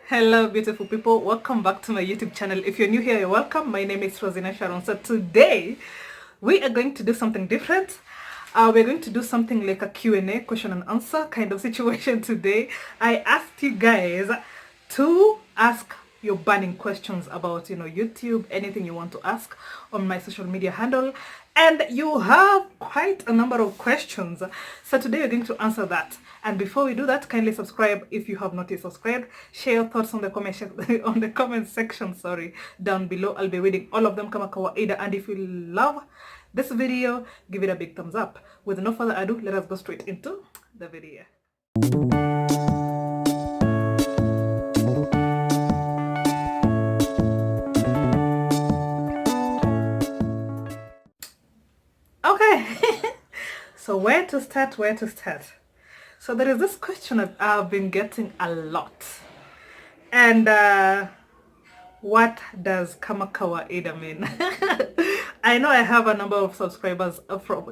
Hello beautiful people, welcome back to my YouTube channel. If you're new here, you're welcome. My name is Sharon. So today we are going to do something different. We're going to do something like a Q&A, question and answer kind of situation today. I asked you guys to ask your burning questions about YouTube, anything you want to ask on my social media handle, and you have quite a number of questions, so today we're going to answer that. And before we do that, kindly subscribe if you have not yet subscribed. Share your thoughts on the comment section, down below. I'll be reading all of them kama kawaida. And if you love this video, give it a big thumbs up. With no further ado, let us go straight into the video. Okay. So where to start? So there is this question I've been getting a lot, and what does kama kawaida mean? I know I have a number of subscribers from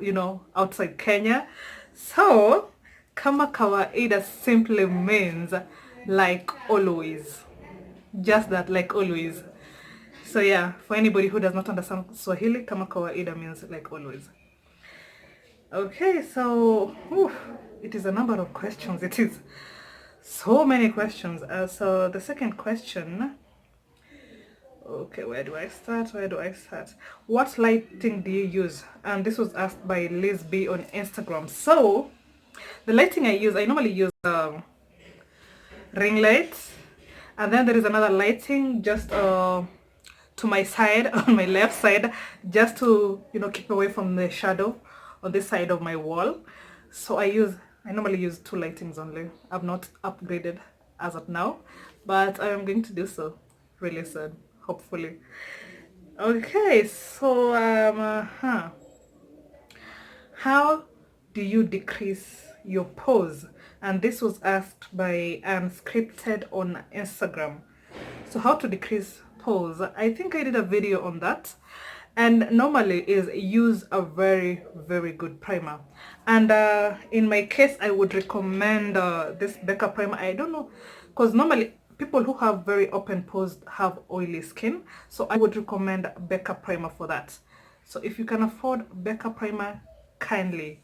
outside Kenya. So kama kawaida simply means like always, just that, like always. So yeah, for anybody who does not understand Swahili, kama kawaida means like always. Okay, so it is a number of questions. It is so many questions. So the second question, okay, where do I start? What lighting do you use? And this was asked by Liz B on Instagram. So the lighting I use, I normally use ring lights, and then there is another lighting just to my side, on my left side, just to keep away from the shadow on this side of my wall. So I normally use two lightings only. I've not upgraded as of now, but I am going to do so really soon, hopefully. Okay, so how do you decrease your pose? And this was asked by Unscripted on Instagram. So how to decrease pose, I think I did a video on that. And normally is use a very good primer, and in my case I would recommend this Becca primer. I don't know, because normally people who have very open pores have oily skin, so I would recommend Becca primer for that. So if you can afford Becca primer, kindly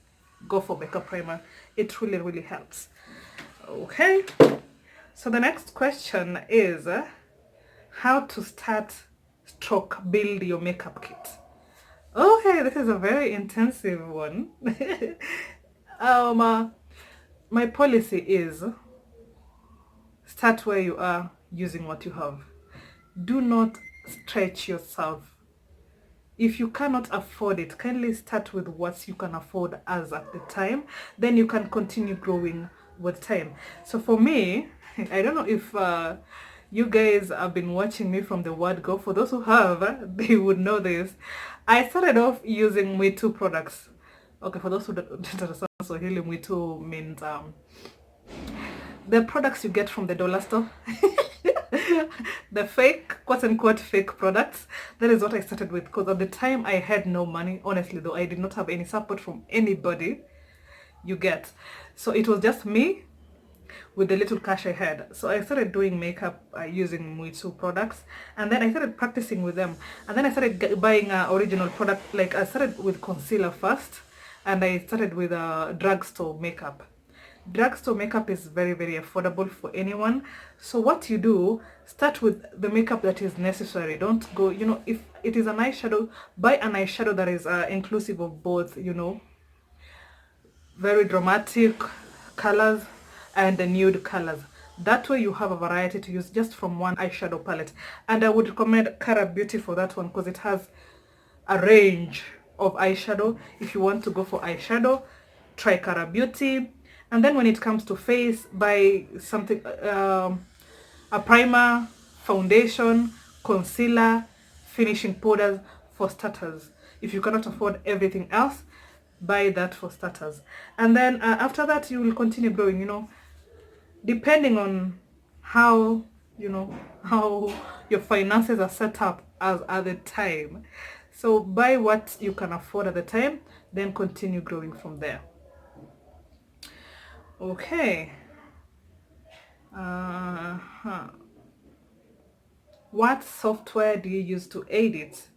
go for Becca primer. It really helps. Okay, so the next question is how to start stroke build your makeup kit. Okay, this is a very intensive one. My policy is start where you are using what you have. Do not stretch yourself. If you cannot afford it, kindly start with what you can afford as at the time. Then you can continue growing with time. So for me, I don't know if you guys have been watching me from the word go. For those who have, they would know this. I started off using Mwitu products. Okay, for those who don't understand Swahili, Mwitu means the products you get from the dollar store. The fake, quote unquote fake products. That is what I started with, because at the time I had no money. Honestly though, I did not have any support from anybody, you get. So it was just me with the little cash I had. So I started doing makeup using Mwitu products, and then I started practicing with them, and then I started buying original product. Like I started with concealer first, and I started with drugstore makeup. Drugstore makeup is very affordable for anyone. So what you do, start with the makeup that is necessary. Don't go, if it is an eyeshadow, buy an eyeshadow that is inclusive of both, very dramatic colors and the nude colors. That way you have a variety to use just from one eyeshadow palette. And I would recommend Cara Beauty for that one, because it has a range of eyeshadow. If you want to go for eyeshadow, try Cara Beauty. And then when it comes to face, buy something, a primer, foundation, concealer, finishing powders for starters. If you cannot afford everything else, buy that for starters. And then after that, you will continue growing, depending on how, how your finances are set up as at the time. So buy what you can afford at the time, then continue growing from there. Okay. What software do you use to edit?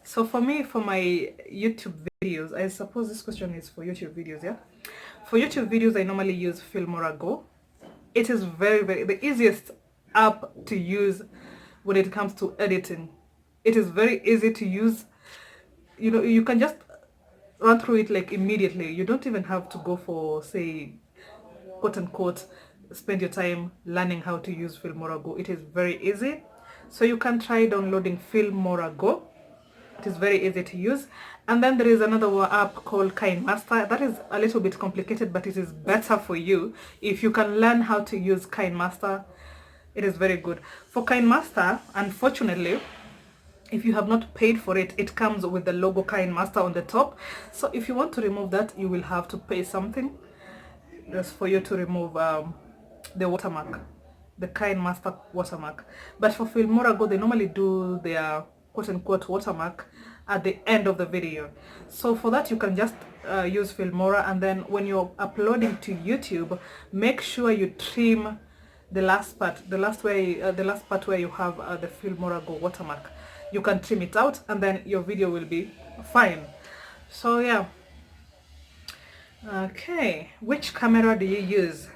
So for me, for my YouTube videos, I suppose this question is for YouTube videos, yeah? For YouTube videos, I normally use Filmora Go. It is very the easiest app to use when it comes to editing. It is very easy to use. You know, you can just run through it like immediately. You don't even have to go for, say, quote unquote, spend your time learning how to use Filmora Go. It is very easy. So you can try downloading Filmora Go. It is very easy to use. And then there is another app called KineMaster. That is a little bit complicated, but it is better for you. If you can learn how to use KineMaster, it is very good. For KineMaster, unfortunately, if you have not paid for it, it comes with the logo KineMaster on the top. So if you want to remove that, you will have to pay something just for you to remove the watermark, the KineMaster watermark. But for Filmora Go, they normally do their quote-unquote watermark at the end of the video. So for that, you can just use Filmora, and then when you're uploading to YouTube, make sure you trim the last part, the last part where you have the Filmora Go watermark. You can trim it out, and then your video will be fine. So yeah. Okay, which camera do you use?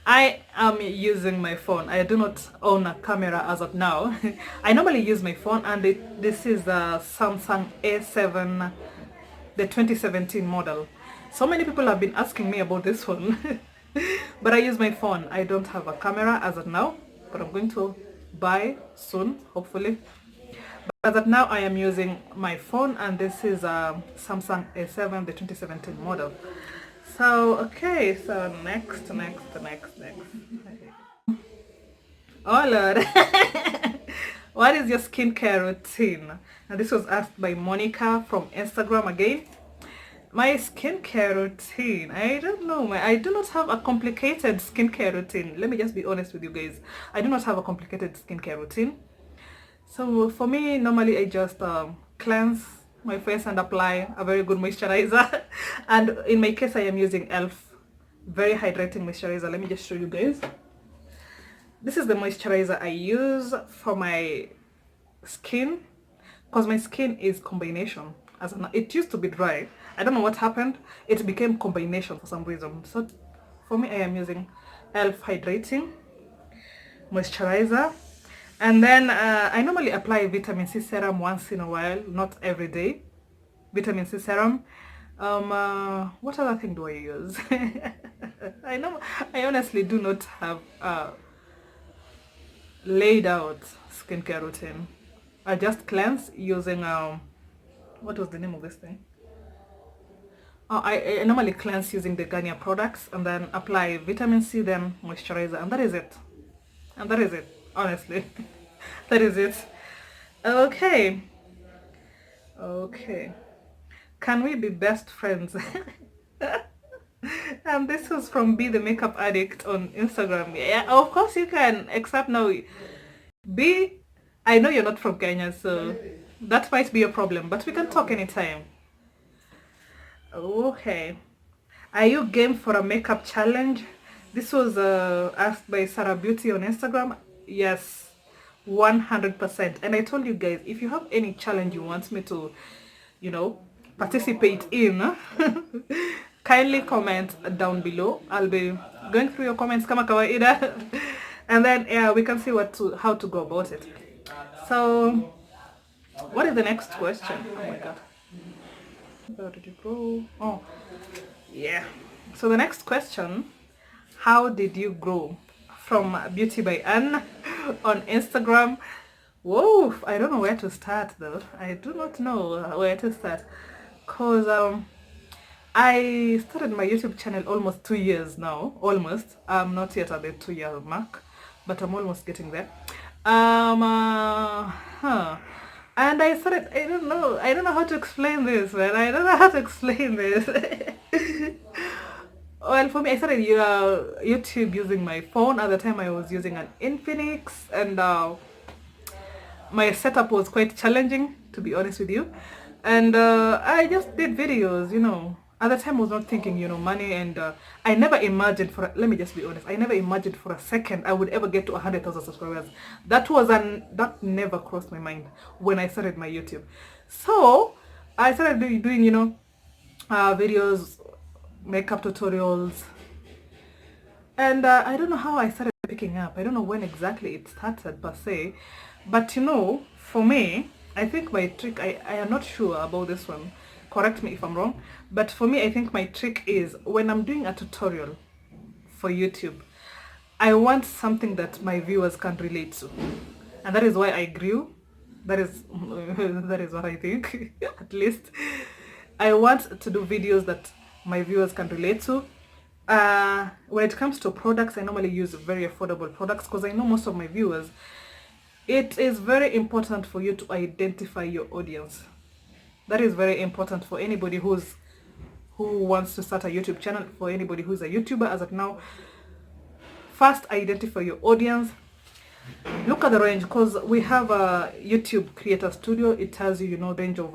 I am using my phone. I do not own a camera as of now. I normally use my phone, and this is a Samsung A7, the 2017 model. So many people have been asking me about this one, but I use my phone. I don't have a camera as of now, but I'm going to buy soon, hopefully. But as of now, I am using my phone, and this is a Samsung A7, the 2017 model. So, okay, so next. Oh Lord. What is your skincare routine? And this was asked by Monica from Instagram again. My skincare routine, I don't know. I do not have a complicated skincare routine. Let me just be honest with you guys. I do not have a complicated skincare routine. So for me, normally I just cleanse my face and apply a very good moisturizer. And in my case, I am using ELF very hydrating moisturizer. Let me just show you guys. This is the moisturizer I use for my skin, because my skin is combination. It used to be dry. I don't know what happened. It became combination for some reason. So for me, I am using ELF hydrating moisturizer. And then I normally apply vitamin C serum once in a while, not every day. Vitamin C serum. What other thing do I use? I honestly do not have laid out skincare routine. I just cleanse using what was the name of this thing? I normally cleanse using the Garnier products, and then apply vitamin C, then moisturizer, and that is it. And that is it, honestly. That is it. Okay. Can we be best friends? And this was from Be the Makeup Addict on Instagram. Yeah, of course you can, except now, B, I know you're not from Kenya, so that might be a problem, but we can talk anytime. Okay. Are you game for a makeup challenge? This was asked by Sarah Beauty on Instagram. Yes, 100%. And I told you guys, if you have any challenge you want me to, participate in, kindly comment down below. I'll be going through your comments kama kawaida. And then we can see how to go about it. So what is the next question? Oh my god. Where did you go? Oh yeah. So the next question, how did you grow? From Beauty by Anne on Instagram. Whoa, I don't know where to start though. I do not know where to start, because I started my YouTube channel almost 2 years now. Almost. I'm not yet at the 2-year mark, but I'm almost getting there. And I started, I don't know how to explain this, man. I don't know how to explain this. Well, for me, I started YouTube using my phone. At the time, I was using an Infinix, and my setup was quite challenging, to be honest with you. And I just did videos, At the time I was not thinking, money, and I never imagined let me just be honest, I never imagined for a second I would ever get to 100,000 subscribers. That never crossed my mind when I started my YouTube. So I started doing videos, makeup tutorials, and I don't know how I started picking up. I don't know when exactly it started per se, but for me, I think my trick, I am not sure about this one, correct me if I'm wrong, but for me, I think my trick is when I'm doing a tutorial for YouTube, I want something that my viewers can relate to, and that is why I grew. That is that is what I think. At least I want to do videos that my viewers can relate to. When it comes to products, I normally use very affordable products because I know most of my viewers, it is very important for you to identify your audience. That is very important for anybody who wants to start a YouTube channel, for anybody who's a YouTuber as of now. First, identify your audience. Look at the range, because we have a YouTube Creator Studio. It tells you, range of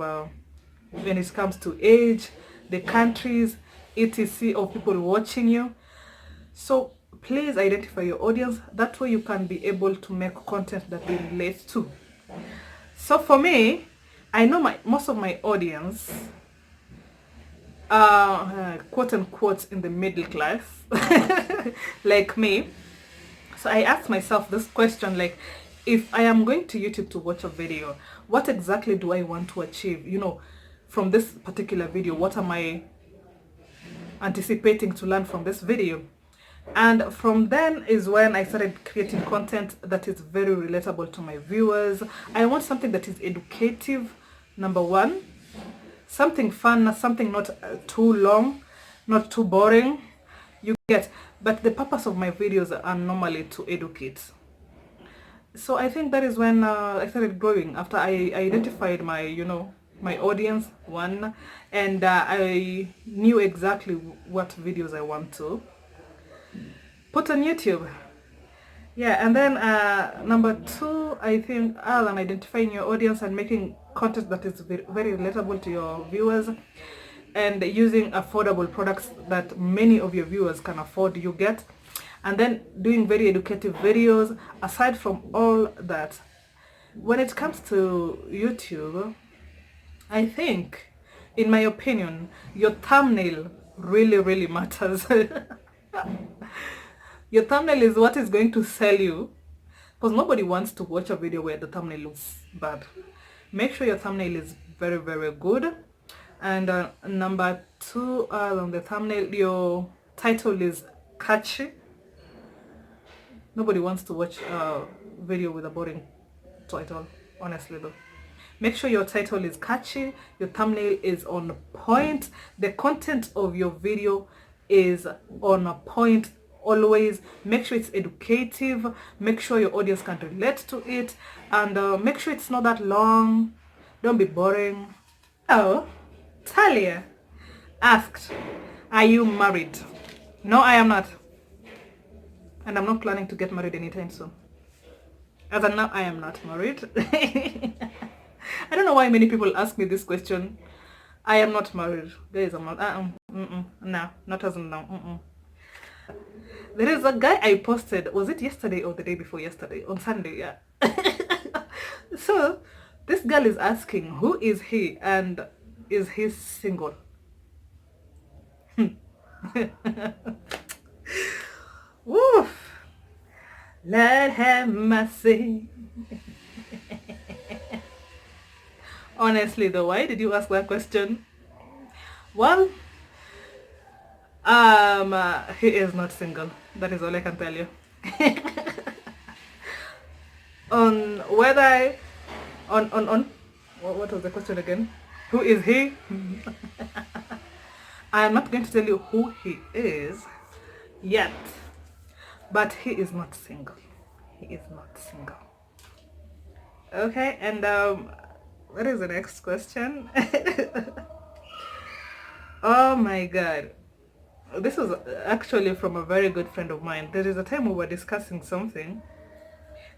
when it comes to age, the countries, etc. of people watching you. So please identify your audience. That way you can be able to make content that they relate to. So for me, I know most of my audience are quote unquote in the middle class, like me. So I asked myself this question, like, if I am going to YouTube to watch a video, what exactly do I want to achieve? From this particular video, what am I anticipating to learn from this video? And from then is when I started creating content that is very relatable to my viewers. I want something that is educative, number one, something fun, something not too long, not too boring, you get. But the purpose of my videos are normally to educate. So I think that is when I started growing, after I identified my my audience, one, and I knew exactly what videos I want to put on YouTube. Yeah, and then number two, I think, other than identifying your audience and making content that is very relatable to your viewers, and using affordable products that many of your viewers can afford, you get, and then doing very educative videos. Aside from all that, when it comes to YouTube, I think, in my opinion, your thumbnail really matters. Your thumbnail is what is going to sell you, because nobody wants to watch a video where the thumbnail looks bad. Make sure your thumbnail is very good. And number two, on the thumbnail, your title is catchy. Nobody wants to watch a video with a boring title, honestly though. Make sure your title is catchy, your thumbnail is on point, the content of your video is on point always. Make sure it's educative, make sure your audience can relate to it, and make sure it's not that long. Don't be boring. Oh, Talia asked, are you married? No, I am not. And I'm not planning to get married anytime soon. As of now, I am not married. I don't know why many people ask me this question. I am not married. Guys, I'm not. No, not as of now. There is a guy I posted, was it yesterday or the day before yesterday? On Sunday, yeah. So, this girl is asking, who is he and is he single? Woof. Lord have mercy. Honestly though, why did you ask that question? Well, he is not single. That is all I can tell you. On whether on what was the question again? Who is he? I am not going to tell you who he is yet, but he is not single. He is not single. Okay, and what is the next question? Oh my god, this was actually from a very good friend of mine. There is a time we were discussing something,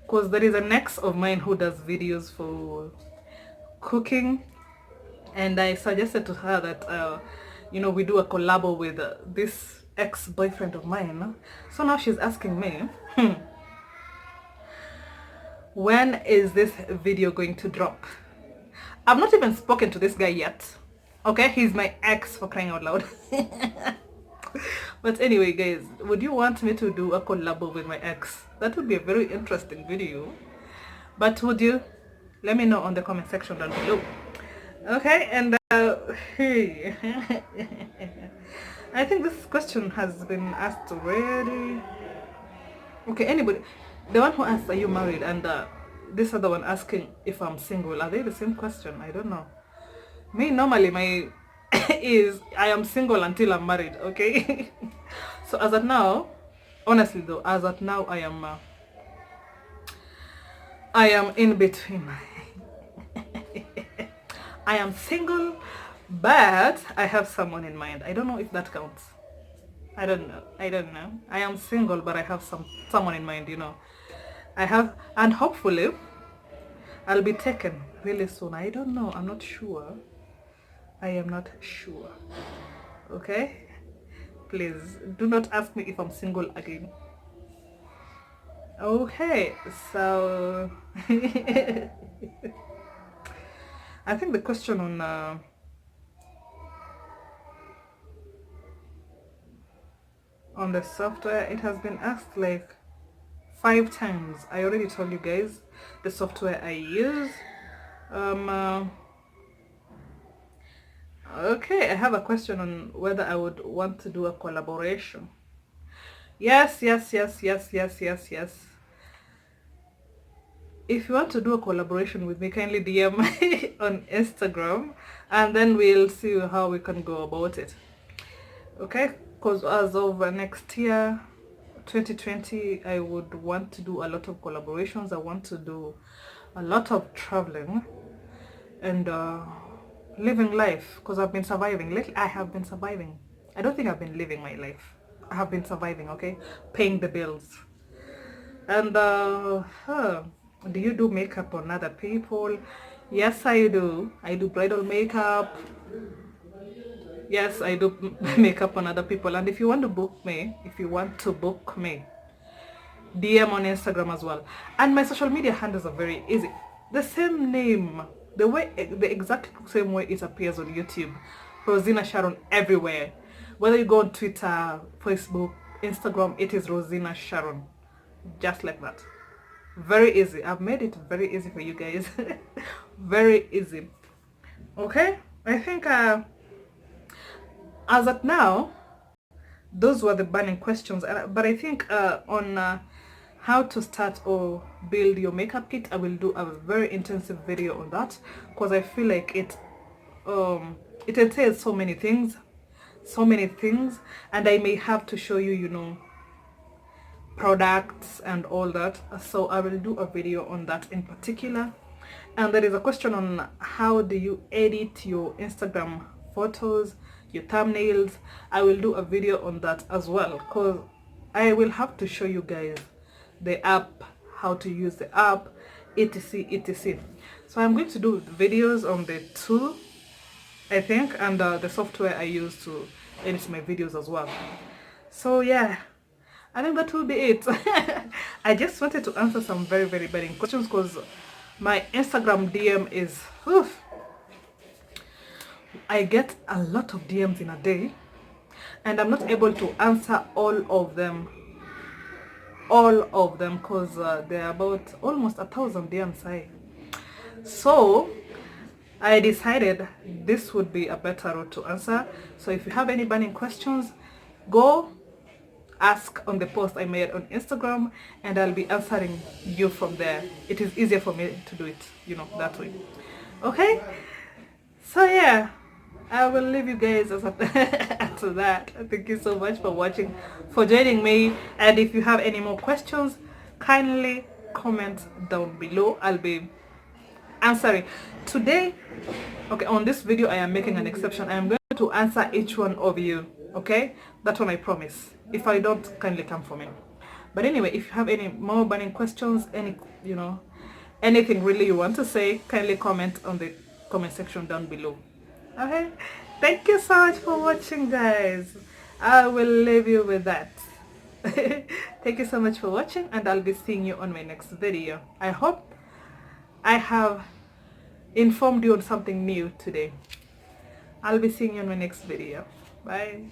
because there is an ex of mine who does videos for cooking, and I suggested to her that you know, we do a collab with this ex-boyfriend of mine. So now she's asking me, when is this video going to drop? I've not even spoken to this guy yet. Okay, he's my ex, for crying out loud. But anyway, guys, would you want me to do a collab with my ex? That would be a very interesting video. But would you? Let me know on the comment section down below. Okay, and hey, I think this question has been asked already. Okay, anybody, the one who asked, are you married, and this other one asking if I'm single, are they the same question? I don't know. Me, normally my is I am single until I'm married. Okay. So as of now, honestly though, as of now, I am in between. I am single, but I have someone in mind. I don't know if that counts. I don't know. I am single, but I have someone in mind, you know. I have, and hopefully I'll be taken really soon. I don't know. I'm not sure. I am not sure. Okay? Please do not ask me if I'm single again. Okay, so I think the question on the software, it has been asked like 5 times. I already told you guys the software I use. Okay, I have a question on whether I would want to do a collaboration. Yes. If you want to do a collaboration with me, kindly DM on Instagram, and then we'll see how we can go about it. Okay, because as of next year, 2020, I would want to do a lot of collaborations. I want to do a lot of traveling and living life, because I've been surviving. Lately, I have been surviving. I don't think I've been living my life. I have been surviving, okay? Paying the bills. And do you do makeup on other people? Yes, I do. I do bridal makeup. Yes, I do makeup on other people. And if you want to book me, DM on Instagram as well. And my social media handles are very easy. The same name, the exact same way it appears on YouTube. Rosina Sharon everywhere. Whether you go on Twitter, Facebook, Instagram, it is Rosina Sharon. Just like that. Very easy. I've made it very easy for you guys. Very easy. Okay, I think as at now, those were the burning questions. But I think on how to start or build your makeup kit, I will do a very intensive video on that, because I feel like it entails so many things, and I may have to show you, you know, products and all that. So I will do a video on that in particular. And there is a question on how do you edit your Instagram photos, your thumbnails. I will do a video on that as well, because I will have to show you guys the app, how to use the app, etc. So I'm going to do videos on the tool, I think, and the software I use to edit my videos as well. So yeah, I think that will be it. I just wanted to answer some very burning questions, because my Instagram DM is, I get a lot of DMs in a day, and I'm not able to answer all of them, because there are about almost 1,000 DMs. So I decided this would be a better route to answer. So if you have any burning questions, go ask on the post I made on Instagram, and I'll be answering you from there. It is easier for me to do it, you know, that way. Okay, so yeah, I will leave you guys after that. Thank you so much for watching, for joining me, and if you have any more questions, kindly comment down below. I'll be answering today. Okay, on this video I am making an exception. I am going to answer each one of you. Okay, that one I promise. If I don't, kindly come for me. But anyway, if you have any more burning questions, any, you know, anything really you want to say, kindly comment on the comment section down below. Okay, Thank you so much for watching, guys. I will leave you with that. Thank you so much for watching, and I'll be seeing you on my next video. I hope I have informed you on something new today. I'll be seeing you on my next video. Bye.